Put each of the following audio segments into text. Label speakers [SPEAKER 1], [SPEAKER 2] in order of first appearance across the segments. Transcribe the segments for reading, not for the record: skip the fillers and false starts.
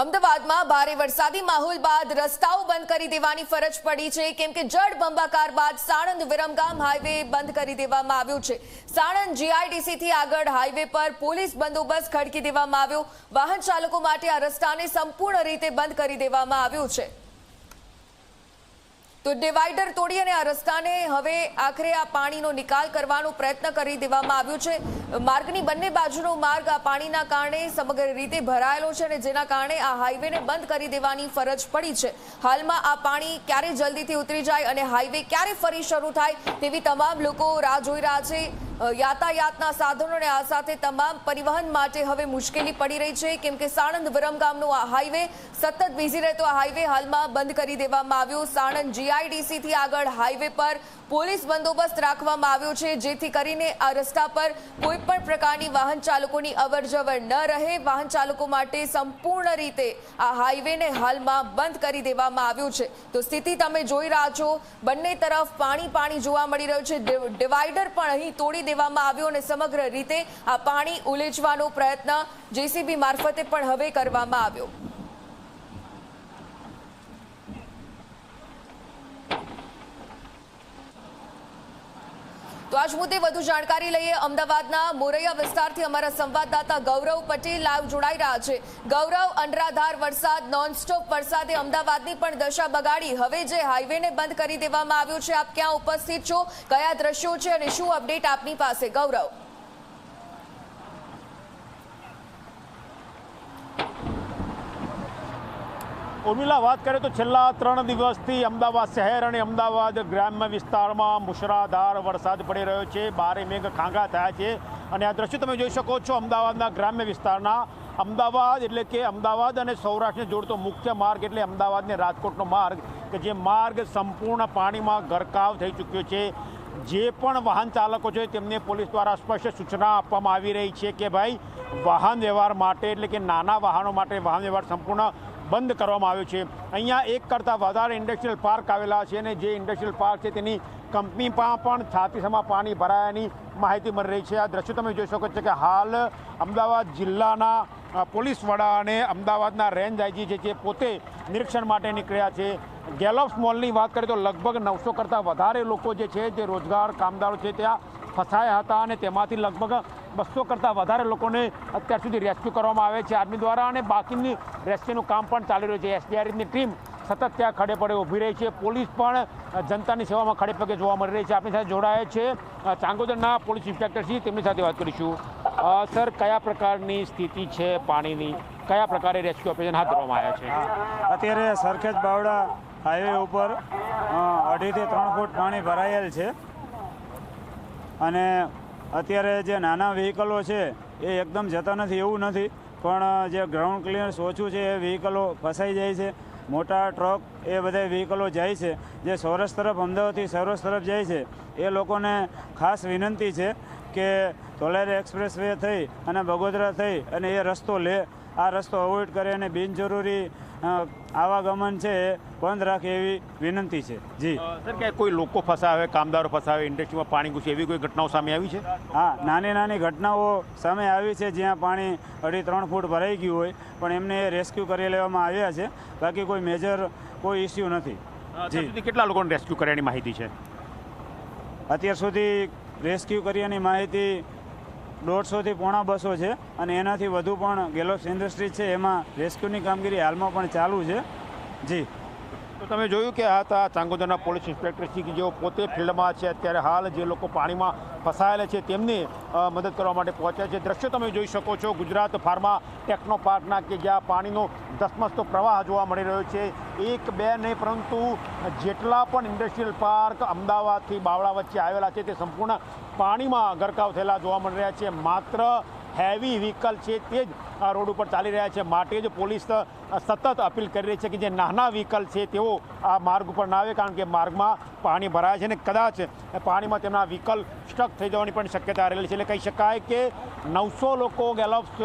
[SPEAKER 1] અમદાવાદમાં ભારે વરસાદી માહોલ બાદ રસ્તાઓ બંધ કરી દેવાની ફરજ પડી છે, કેમ કે જળબંબાકાર બાદ સાણંદ વિરમગામ હાઈવે બંધ કરી દેવામાં આવ્યો છે। સાણંદ જીઆઈડીસી થી આગળ હાઈવે પર પોલીસ બંદોબસ્ત ખડકી દેવામાં આવ્યો। વાહન ચાલકો માટે આ રસ્તાને સંપૂર્ણ રીતે બંધ કરી દેવામાં આવ્યો છે। તો ડિવાઈડર તોડી અને આ રસ્તાને હવે આખરે આ પાણીનો નિકાલ કરવાનો પ્રયત્ન કરી દેવામાં આવ્યો છે। માર્ગની બંને બાજુનો માર્ગ આ પાણીના કારણે સમગ્ર રીતે ભરાયેલો છે અને જેના કારણે આ હાઈવેને બંધ કરી દેવાની ફરજ પડી છે। હાલમાં આ પાણી ક્યારે જલ્દીથી ઉતરી જાય અને હાઈવે ક્યારે ફરી શરૂ થાય તેવી તમામ લોકો રાહ જોઈ રહ્યા છે। યાતાયાતના સાધનોને આ સાથે તમામ પરિવહન માટે હવે મુશ્કેલી પડી રહી છે, કેમ કે સાણંદ વિરમગામનો આ હાઈવે સતત બિઝી રહેતો આ હાઈવે હાલમાં બંધ કરી દેવામાં આવ્યો। સાણંદ જીઆઈડીસી થી આગળ હાઈવે પર પોલીસ બંદોબસ્ત રાખવામાં આવ્યો છે, જેથી કરીને આ રસ્તા પર કોઈ પણ પ્રકારની વાહન ચાલકોની અવરજવર ન રહે। વાહન ચાલકો માટે સંપૂર્ણ રીતે આ હાઈવેને હાલમાં બંધ કરી દેવામાં આવ્યો છે। તો સ્થિતિ તમે જોઈ રહ્યા છો, બંને તરફ પાણી જોવા મળી રહ્યું છે। ડિવાઈડર પણ અહીં તોડી દેવામાં આવ્યો અને સમગ્ર રીતે આ પાણી ઉલેચવાનો પ્રયત્ન જેસીબી મારફતે પણ હવે કરવામાં આવ્યો। તો આજ મુદ્દે વધુ જાણકારી લઈએ। અમદાવાદના મોરૈયા વિસ્તારથી અમારા સંવાદદાતા ગૌરવ પટેલ લાઈવ જોડાઈ રહ્યા છે। ગૌરવ, અનરાધાર વરસાદ, નોનસ્ટોપ વરસાદે અમદાવાદની પણ દશા બગાડી। હવે જે હાઈવેને બંધ કરી દેવામાં આવ્યો છે, આપ ક્યાં ઉપસ્થિત છો, કયા દ્રશ્યો છે અને શું અપડેટ આપની પાસે? ગૌરવ,
[SPEAKER 2] ઉર્મિલા, વાત કરીએ તો છેલ્લા 3 દિવસથી અમદાવાદ શહેર અને અમદાવાદ ગ્રામ્ય વિસ્તારમાં મુશળધાર વરસાદ પડી રહ્યો છે। ભારે મેઘ ખાંગા થયા છે અને આ દ્રશ્યો તમે જોઈ શકો છો અમદાવાદના ગ્રામ્ય વિસ્તારના। અમદાવાદ એટલે કે અમદાવાદ અને સૌરાષ્ટ્રને જોડતો મુખ્ય માર્ગ એટલે અમદાવાદ ને રાજકોટનો માર્ગ, કે જે માર્ગ સંપૂર્ણ પાણીમાં ગરકાવ થઈ ચૂક્યો છે। જે પણ વાહન ચાલકો છે તેમને પોલીસ દ્વારા સ્પષ્ટ સૂચના આપવામાં આવી રહી છે કે ભાઈ, વાહન વ્યવહાર માટે એટલે કે નાના વાહનો માટે વાહન વ્યવહાર સંપૂર્ણ બંધ કરવામાં આવ્યો છે। અહીંયા એક કરતાં વધારે ઇન્ડસ્ટ્રીયલ પાર્ક આવેલા છે અને જે ઇન્ડસ્ટ્રીયલ પાર્ક છે તેની કંપનીમાં પણ છાતીસમાં પાણી ભરાયાની માહિતી મળી રહી છે। આ દ્રશ્યો તમે જોઈ શકો છો કે હાલ અમદાવાદ જિલ્લાના પોલીસ વડા અને અમદાવાદના રેન્જ આઈજી છે જે પોતે નિરીક્ષણ માટે નીકળ્યા છે। ગેલોપ્સ મોલની વાત કરીએ તો લગભગ 900 કરતાં વધારે લોકો જે છે જે રોજગાર કામદારો છે ત્યાં ફસાયા હતા અને તેમાંથી લગભગ 200 કરતાં વધારે લોકોને અત્યાર સુધી રેસ્ક્યુ કરવામાં આવે છે આર્મી દ્વારા અને બાકીની રેસ્ક્યુનું કામ પણ ચાલી રહ્યું છે। એસડીઆરએફની ટીમ સતત ત્યાં ખડે પડે ઊભી રહી છે। પોલીસ પણ જનતાની સેવામાં ખડે પગે જોવા મળી રહી છે। આપણી સાથે જોડાયા છે ચાંગોદરના પોલીસ ઇન્સ્પેક્ટર છે, તેમની સાથે વાત કરીશું। સર, કયા પ્રકારની સ્થિતિ છે પાણીની, કયા પ્રકારે રેસ્ક્યુ ઓપરેશન હાથ ધરવામાં આવ્યા છે?
[SPEAKER 3] અત્યારે સરખેજ બાવડા હાઈવે ઉપર 2.5 થી 3 ફૂટ પાણી ભરાયેલ છે અને અત્યારે જે નાના વ્હીકલો છે એ એકદમ જતા નથી એવું નથી, પણ જે ગ્રાઉન્ડ ક્લિયરન્સ ઓછું છે એ વ્હીકલો ફસાઈ જાય છે। મોટા ટ્રક એ બધા વ્હીકલો જાય છે જે સૌરાષ્ટ્ર તરફ, અમદાવાદથી સૌરાષ્ટ્ર તરફ જાય છે। એ લોકોને ખાસ વિનંતી છે કે ધોલારી એક્સપ્રેસ વે થઈ અને બગોદરા થઈ અને એ રસ્તો લે, આ રસ્તો અવોઇડ કરે અને બિનજરૂરી આવાગમન છે એ બંધ રાખે એવી વિનંતી છે। જી
[SPEAKER 2] સર, કે કોઈ લોકો ફસાવે, કામદારો ફસાવે, ઇન્ડસ્ટ્રીમાં પાણી ઘૂસે એવી કોઈ ઘટનાઓ સામે આવી છે?
[SPEAKER 3] હા, નાની ઘટનાઓ સામે આવી છે જ્યાં પાણી 2.5-3 ફૂટ ભરાઈ ગયું હોય પણ એમને રેસ્ક્યુ કરી લેવામાં આવ્યા છે। બાકી કોઈ મેજર કોઈ ઇસ્યુ નથી।
[SPEAKER 2] જી, કેટલા લોકોને રેસ્ક્યુ કર્યાની માહિતી છે?
[SPEAKER 3] અત્યાર સુધી રેસ્ક્યુ કર્યાની માહિતી 150 થી 250 છે અને એનાથી વધુ પણ ગેલોપ્સ ઇન્ડસ્ટ્રીઝ છે એમાં રેસ્ક્યુની કામગીરી હાલમાં પણ ચાલુ છે। જી,
[SPEAKER 2] તો તમે જોયું કે આ હતા ચાંગોદરના પોલીસ ઇન્સ્પેક્ટર શ્રી કે જેઓ પોતે ફિલ્ડમાં છે। અત્યારે હાલ જે લોકો પાણીમાં ફસાયેલા છે તેમને મદદ કરવા માટે પહોંચ્યા છે। દ્રશ્યો તમે જોઈ શકો છો ગુજરાત ફાર્મા ટેકનો પાર્કના, કે જ્યાં પાણીનો ધસમસતો પ્રવાહ જોવા મળી રહ્યો છે। 1-2 નહીં પરંતુ જેટલા પણ ઇન્ડસ્ટ્રીયલ પાર્ક અમદાવાદથી બાવળા વચ્ચે આવેલા છે તે સંપૂર્ણ પાણીમાં ગરકાવ થયેલા જોવા મળી રહ્યા છે। માત્ર હેવી વ્હીકલ છે તે જ આ રોડ ઉપર ચાલી રહ્યા છે, માટે જ પોલીસ સતત અપીલ કરી રહી છે કે જે નાના વ્હીકલ છે તેઓ આ માર્ગ ઉપર ના આવે, કારણ કે માર્ગમાં પાણી ભરાય છે અને કદાચ પાણીમાં તેમના વ્હીકલ સ્ટક થઈ જવાની પણ શક્યતા રહેલી છે। એટલે કહી શકાય કે 900 લોકો ગેલોપ્સ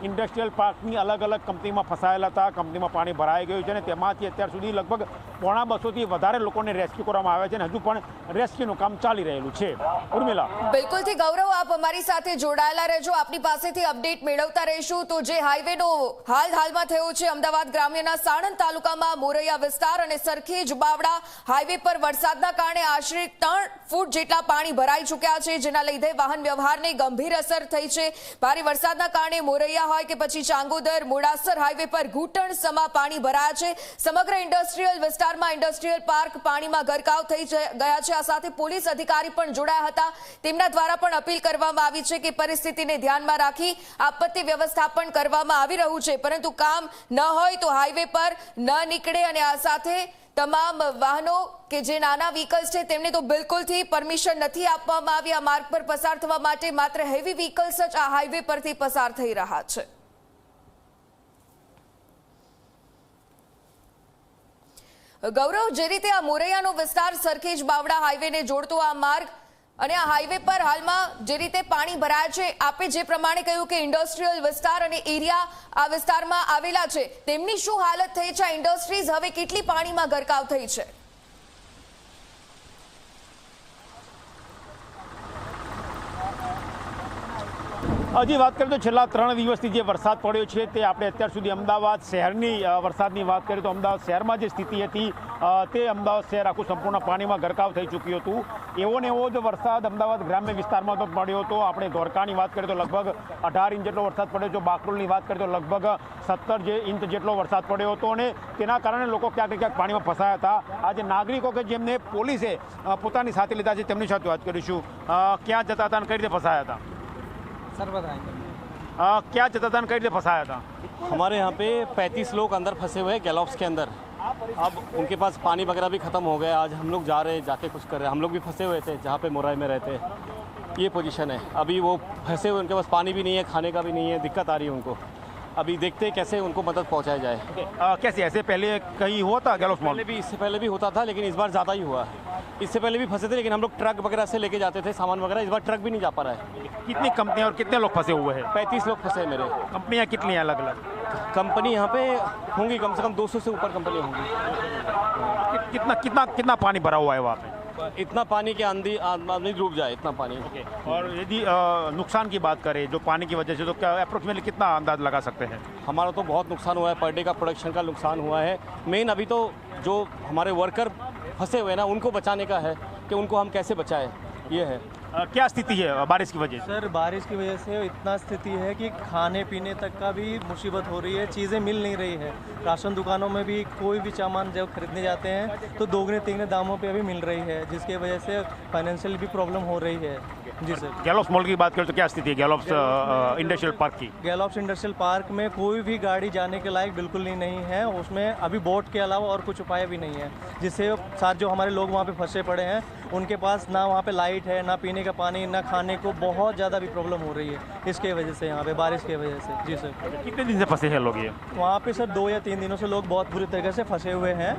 [SPEAKER 2] ઇન્ડસ્ટ્રીયલ પાર્કની અલગ અલગ કંપનીમાં ફસાયેલા હતા। કંપનીમાં પાણી ભરાઈ ગયું છે અને તેમાંથી અત્યાર સુધી લગભગ 250થી વધારે લોકોને રેસ્ક્યુ કરવામાં આવ્યા છે અને હજુ પણ રેસ્ક્યુનું કામ ચાલી રહેલું છે। ઉર્મિલા,
[SPEAKER 1] બિલકુલથી ગૌરવ, આપ અમારી સાથે જોડાયેલા રહેજો। આપની પાસે પાસેથી અપડેટ મેળવતા રહીશું। તો જે હાઈવેનો હાલમાં થયો છે અમદાવાદ ગ્રામ્યના સાણંદ તાલુકામાં મોરૈયા વિસ્તાર અને સરખેજ બાવડા હાઈવે પર વરસાદના કારણે આશરે 3 ફૂટ જેટલા પાણી ભરાઈ ચૂક્યા છે, જેના લીધે વાહન વ્યવહારને ગંભીર અસર થઈ છે। ભારે વરસાદના કારણે મોરૈયા હોય કે પછી ચાંગોદર મોડાસર હાઈવે પર ઘૂંટણ સમા પાણી ભરાયા છે। સમગ્ર ઇન્ડસ્ટ્રીયલ વિસ્તારમાં ઇન્ડસ્ટ્રીયલ પાર્ક પાણીમાં ગરકાવ થઈ ગયા છે। આ સાથે પોલીસ અધિકારી પણ જોડાયા હતા। તેમના દ્વારા પણ અપીલ કરવામાં આવી છે કે પરિસ્થિતિને ધ્યાનમાં રાખી આપત્તિ વ્યવસ્થાપન કરવામાં આવી રહ્યું છે, પરંતુ કામ ન હોય તો હાઈવે પર ન નીકળે અને આ સાથે તમામ વાહનો કે જે નાના વ્હીકલ્સ છે તેમને તો બિલકુલથી પરમિશન નથી આપવામાં આવી આ માર્ગ પર પસાર થવા માટે। માત્ર હેવી વ્હીકલ્સ જ આ હાઈવે પરથી પસાર થઈ રહ્યા છે। ગૌરવ, જે રીતે આ મોરૈયાનો વિસ્તાર સરખેજ બાવડા હાઈવેને જોડતો આ માર્ગ અને આ હાઈવે પર હાલમાં જે રીતે પાણી ભરાયા છે, આપે જે પ્રમાણે કહ્યું કે ઇન્ડસ્ટ્રીયલ વિસ્તાર અને એરિયા આ વિસ્તારમાં આવેલા છે, તેમની શું હાલત થઈ છે? ઇન્ડસ્ટ્રીઝ હવે કેટલી પાણીમાં ગરકાવ થઈ છે?
[SPEAKER 2] હજી વાત કરીએ તો છેલ્લા 3 દિવસથી જે વરસાદ પડ્યો છે તે આપણે અત્યાર સુધી અમદાવાદ શહેરની વરસાદની વાત કરીએ તો અમદાવાદ શહેરમાં જે સ્થિતિ હતી તે અમદાવાદ શહેર આખું સંપૂર્ણ પાણીમાં ગરકાવ થઈ ચૂક્યું હતું। એવો ને એવો જ વરસાદ અમદાવાદ ગ્રામ્ય વિસ્તારમાં તો પડ્યો હતો। આપણે ધોળકાની વાત કરીએ તો લગભગ 18 ઇંચ જેટલો વરસાદ પડ્યો છે। બાકરોલની વાત કરીએ તો લગભગ 17 ઇંચ જેટલો વરસાદ પડ્યો હતો અને તેના કારણે લોકો ક્યાંક ને ક્યાંક પાણીમાં ફસાયા હતા। આજે નાગરિકો કે જેમને પોલીસે પોતાની સાથે લીધા છે તેમની સાથે વાત કરીશું। ક્યાં જતા હતા અને કઈ રીતે ફસાયા હતા?
[SPEAKER 4] सर बताएंगे।
[SPEAKER 2] क्या जता था कई फंसाया था?
[SPEAKER 4] हमारे यहाँ पे 35 लोग अंदर फंसे हुए हैं गैलॉप्स के अंदर। अब उनके पास पानी वगैरह भी ख़त्म हो गया। आज हम लोग जा रहे हैं, जाके कुछ कर रहे हैं। हम लोग भी फंसे हुए थे जहाँ पे मोराई में रहते हैं। ये पोजीशन है अभी। वो फंसे हुए, उनके पास पानी भी नहीं है, खाने का भी नहीं है, दिक्कत आ रही है उनको। अभी देखते हैं कैसे उनको मदद पहुँचाया जाए।
[SPEAKER 2] कैसे ऐसे पहले कहीं हुआ था गैलॉप्स मॉल?
[SPEAKER 4] भी इससे पहले भी होता था, लेकिन इस बार ज़्यादा ही हुआ है। इससे पहले भी फंसे थे, लेकिन हम लोग ट्रक वगैरह से लेके जाते थे सामान वगैरह। इस बार ट्रक भी नहीं जा पा रहा है।
[SPEAKER 2] कितनी कंपनियां और कितने लोग फंसे हुए हैं?
[SPEAKER 4] 35 लोग फंसे हैं मेरे।
[SPEAKER 2] कंपनियां कितनी हैं अलग अलग?
[SPEAKER 4] कंपनी यहाँ पे होंगी कम से कम 200 से ऊपर कंपनी होंगी।
[SPEAKER 2] कितना कितना कितना पानी भरा हुआ है वहाँ पे?
[SPEAKER 4] इतना पानी के आदमी डूब जाए, इतना पानी।
[SPEAKER 2] और यदि नुकसान की बात करें जो पानी की वजह से, तो क्या अप्रोक्सीमेटली कितना अंदाज लगा सकते हैं?
[SPEAKER 4] हमारा तो बहुत नुकसान हुआ है। पर डे का प्रोडक्शन का नुकसान हुआ है। मेन अभी तो जो हमारे वर्कर फंसे हुए हैं ना, उनको बचाने का है कि उनको हम कैसे बचाएं, ये है।
[SPEAKER 2] क्या स्थिति है बारिश की वजह से?
[SPEAKER 5] सर बारिश की वजह से इतना स्थिति है कि खाने पीने तक का भी मुसीबत हो रही है। चीज़ें मिल नहीं रही है। राशन दुकानों में भी कोई भी सामान जब खरीदने जाते हैं तो 2-3 दामों पे अभी मिल रही है, जिसके वजह से फाइनेंशियल भी प्रॉब्लम हो रही है। जी सर।
[SPEAKER 2] गैलॉप्स मॉल की बात करें तो क्या स्थिति है गैलॉप्स इंडस्ट्रियल पार्क की?
[SPEAKER 5] गैलॉप्स इंडस्ट्रियल पार्क में कोई भी गाड़ी जाने के लायक बिल्कुल नहीं है। उसमें अभी बोट के अलावा और कुछ उपाय भी नहीं है, जिससे साथ जो हमारे लोग वहाँ पे फंसे पड़े हैं उनके पास ना वहाँ पे लाइट है, ना पीने का पानी, ना खाने को। बहुत ज़्यादा भी प्रॉब्लम हो रही है इसके वजह से, यहाँ पे बारिश की वजह से। जी सर।
[SPEAKER 2] कितने दिन से फंसे हैं लोग ये?
[SPEAKER 5] वहाँ पे सर 2 या 3 दिनों से लोग बहुत बुरी तरीके से फंसे हुए हैं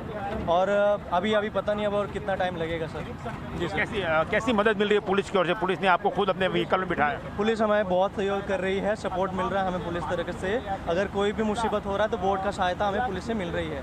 [SPEAKER 5] और अभी पता नहीं अब और कितना टाइम लगेगा सर। जी सर।
[SPEAKER 2] कैसी मदद मिल रही है पुलिस की ओर से? पुलिस ने आपको खुद अपने व्हीकल में बिठाया?
[SPEAKER 5] पुलिस हमें बहुत सहयोग कर रही है, सपोर्ट मिल रहा है हमें पुलिस तरफ से। अगर कोई भी मुसीबत हो रहा है तो बोट का सहायता हमें पुलिस से मिल रही है।